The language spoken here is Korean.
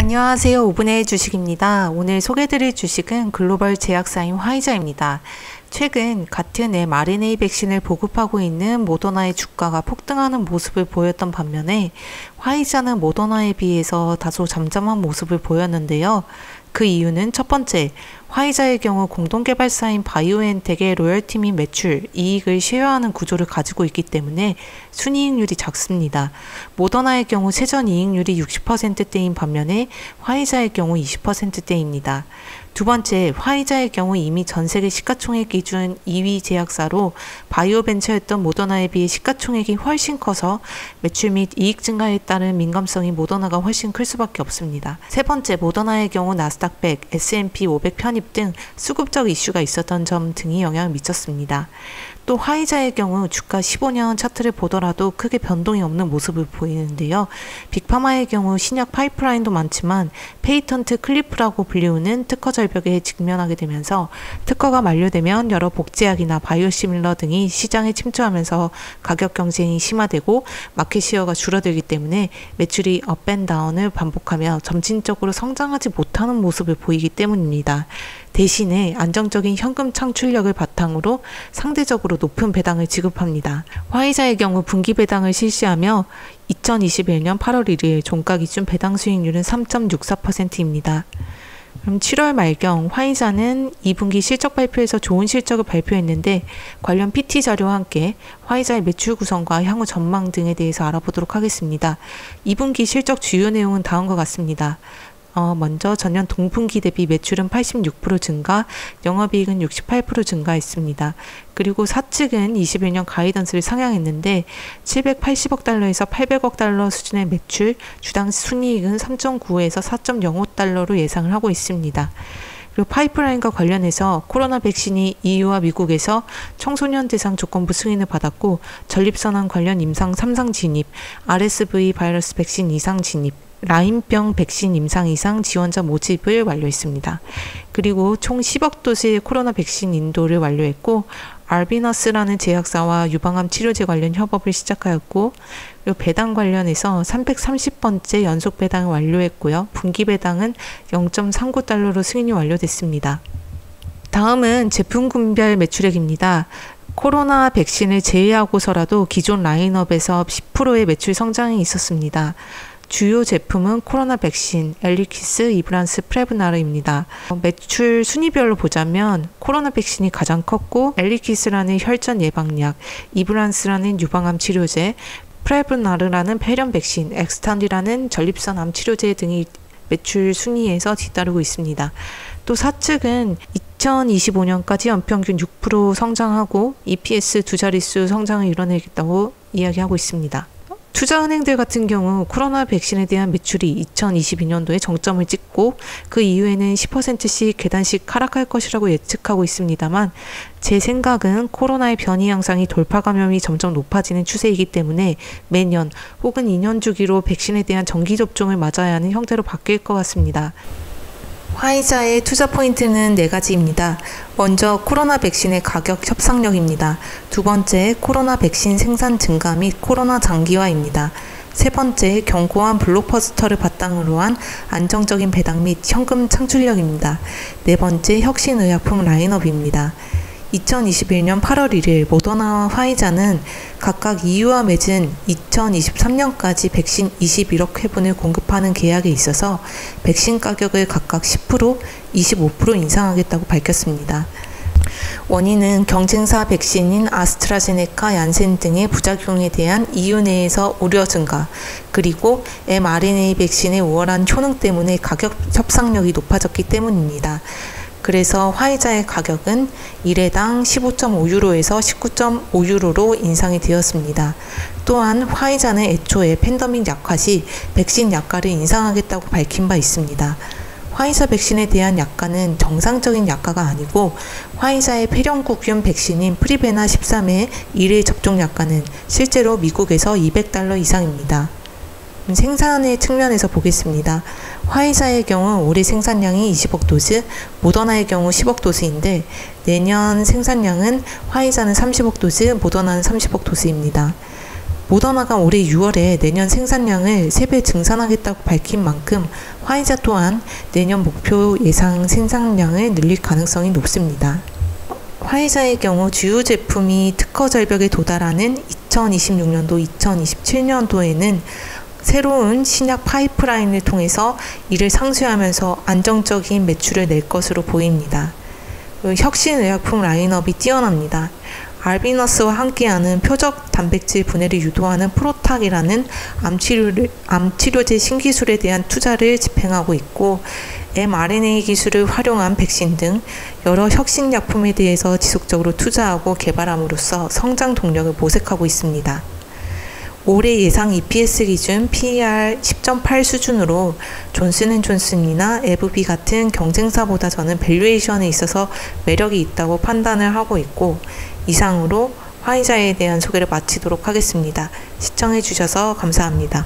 안녕하세요. 5분의 주식입니다. 오늘 소개해드릴 주식은 글로벌 제약사인 화이자입니다. 최근 같은 mRNA 백신을 보급하고 있는 모더나의 주가가 폭등하는 모습을 보였던 반면에 화이자는 모더나에 비해서 다소 잠잠한 모습을 보였는데요. 그 이유는 첫 번째, 화이자의 경우 공동개발사인 바이오엔텍의 로열티 및 매출, 이익을 쉐어하는 구조를 가지고 있기 때문에 순이익률이 작습니다. 모더나의 경우 세전 이익률이 60%대인 반면에 화이자의 경우 20%대입니다. 두 번째, 화이자의 경우 이미 전 세계 시가총액 기준 2위 제약사로 바이오벤처였던 모더나에 비해 시가총액이 훨씬 커서 매출 및 이익 증가에 따른 민감성이 모더나가 훨씬 클 수밖에 없습니다. 세 번째, 모더나의 경우 나스닥 100, S&P 500 편입 등 수급적 이슈가 있었던 점 등이 영향을 미쳤습니다. 또 화이자의 경우 주가 15년 차트를 보더라도 크게 변동이 없는 모습을 보이는데요. 빅파마의 경우 신약 파이프라인도 많지만 페이턴트 클리프라고 불리우는 특허 절벽에 직면하게 되면서 특허가 만료되면 여러 복제약이나 바이오시밀러 등이 시장에 침투하면서 가격 경쟁이 심화되고 마켓시어가 줄어들기 때문에 매출이 업앤다운을 반복하며 점진적으로 성장하지 못하는 모습을 보이기 때문입니다. 대신에 안정적인 현금 창출력을 바탕으로 상대적으로 높은 배당을 지급합니다. 화이자의 경우 분기 배당을 실시하며 2021년 8월 1일 종가 기준 배당 수익률은 3.64%입니다. 그럼 7월 말경 화이자는 2분기 실적 발표에서 좋은 실적을 발표했는데 관련 PT 자료와 함께 화이자의 매출 구성과 향후 전망 등에 대해서 알아보도록 하겠습니다. 2분기 실적 주요 내용은 다음과 같습니다. 먼저 전년 동분기 대비 매출은 86% 증가, 영업이익은 68% 증가했습니다. 그리고 사측은 21년 가이던스를 상향했는데 780억 달러에서 800억 달러 수준의 매출, 주당 순이익은 3.9에서 4.05달러로 예상을 하고 있습니다. 그리고 파이프라인과 관련해서 코로나 백신이 EU와 미국에서 청소년 대상 조건부 승인을 받았고 전립선암 관련 임상 3상 진입, RSV 바이러스 백신 2상 진입, 라임병 백신 임상 이상 지원자 모집을 완료했습니다. 그리고 총 10억 도스의 코로나 백신 인도를 완료했고 알비너스라는 제약사와 유방암 치료제 관련 협업을 시작하였고 그리고 배당 관련해서 330번째 연속 배당을 완료했고요. 분기 배당은 0.39달러로 승인이 완료됐습니다. 다음은 제품군별 매출액입니다. 코로나 백신을 제외하고서라도 기존 라인업에서 10%의 매출 성장이 있었습니다. 주요 제품은 코로나 백신, 엘리퀴스, 이브란스, 프레브나르입니다. 매출 순위별로 보자면 코로나 백신이 가장 컸고 엘리퀴스라는 혈전 예방약, 이브란스라는 유방암 치료제, 프레브나르라는 폐렴 백신, 엑스탄디라는 전립선암 치료제 등이 매출 순위에서 뒤따르고 있습니다. 또 사측은 2025년까지 연평균 6% 성장하고 EPS 두 자릿수 성장을 이뤄내겠다고 이야기하고 있습니다. 투자은행들 같은 경우 코로나 백신에 대한 매출이 2022년도에 정점을 찍고 그 이후에는 10%씩 계단식 하락할 것이라고 예측하고 있습니다만 제 생각은 코로나의 변이 양상이 돌파 감염이 점점 높아지는 추세이기 때문에 매년 혹은 2년 주기로 백신에 대한 정기 접종을 맞아야 하는 형태로 바뀔 것 같습니다. 화이자의 투자 포인트는 4가지입니다. 먼저 코로나 백신의 가격 협상력입니다. 두 번째, 코로나 백신 생산 증가 및 코로나 장기화입니다. 세 번째, 견고한 블록버스터를 바탕으로 한 안정적인 배당 및 현금 창출력입니다. 네 번째, 혁신의약품 라인업입니다. 2021년 8월 1일 모더나와 화이자는 각각 EU와 맺은 2023년까지 백신 21억 회분을 공급하는 계약에 있어서 백신 가격을 각각 10%, 25% 인상하겠다고 밝혔습니다. 원인은 경쟁사 백신인 아스트라제네카, 얀센 등의 부작용에 대한 EU 내에서 우려 증가, 그리고 mRNA 백신의 우월한 효능 때문에 가격 협상력이 높아졌기 때문입니다. 그래서 화이자의 가격은 1회당 15.5유로에서 19.5유로로 인상이 되었습니다. 또한 화이자는 애초에 팬데믹 약화 시 백신 약가를 인상하겠다고 밝힌 바 있습니다. 화이자 백신에 대한 약가는 정상적인 약가가 아니고 화이자의 폐렴구균 백신인 프리베나 13의 1회 접종 약가는 실제로 미국에서 200달러 이상입니다. 생산의 측면에서 보겠습니다. 화이자의 경우 올해 생산량이 20억 도즈, 모더나의 경우 10억 도즈인데 내년 생산량은 화이자는 30억 도즈, 모더나는 30억 도즈입니다. 모더나가 올해 6월에 내년 생산량을 3배 증산하겠다고 밝힌 만큼 화이자 또한 내년 목표 예상 생산량을 늘릴 가능성이 높습니다. 화이자의 경우 주요 제품이 특허 절벽에 도달하는 2026년도, 2027년도에는 새로운 신약 파이프라인을 통해서 이를 상쇄하면서 안정적인 매출을 낼 것으로 보입니다. 혁신의약품 라인업이 뛰어납니다. 알비너스와 함께하는 표적 단백질 분해를 유도하는 프로탁이라는 암치료제 신기술에 대한 투자를 집행하고 있고, mRNA 기술을 활용한 백신 등 여러 혁신 약품에 대해서 지속적으로 투자하고 개발함으로써 성장 동력을 모색하고 있습니다. 올해 예상 EPS 기준 PER 10.8 수준으로 존슨앤존슨이나 에브비 같은 경쟁사보다 저는 밸류에이션에 있어서 매력이 있다고 판단을 하고 있고, 이상으로 화이자에 대한 소개를 마치도록 하겠습니다. 시청해 주셔서 감사합니다.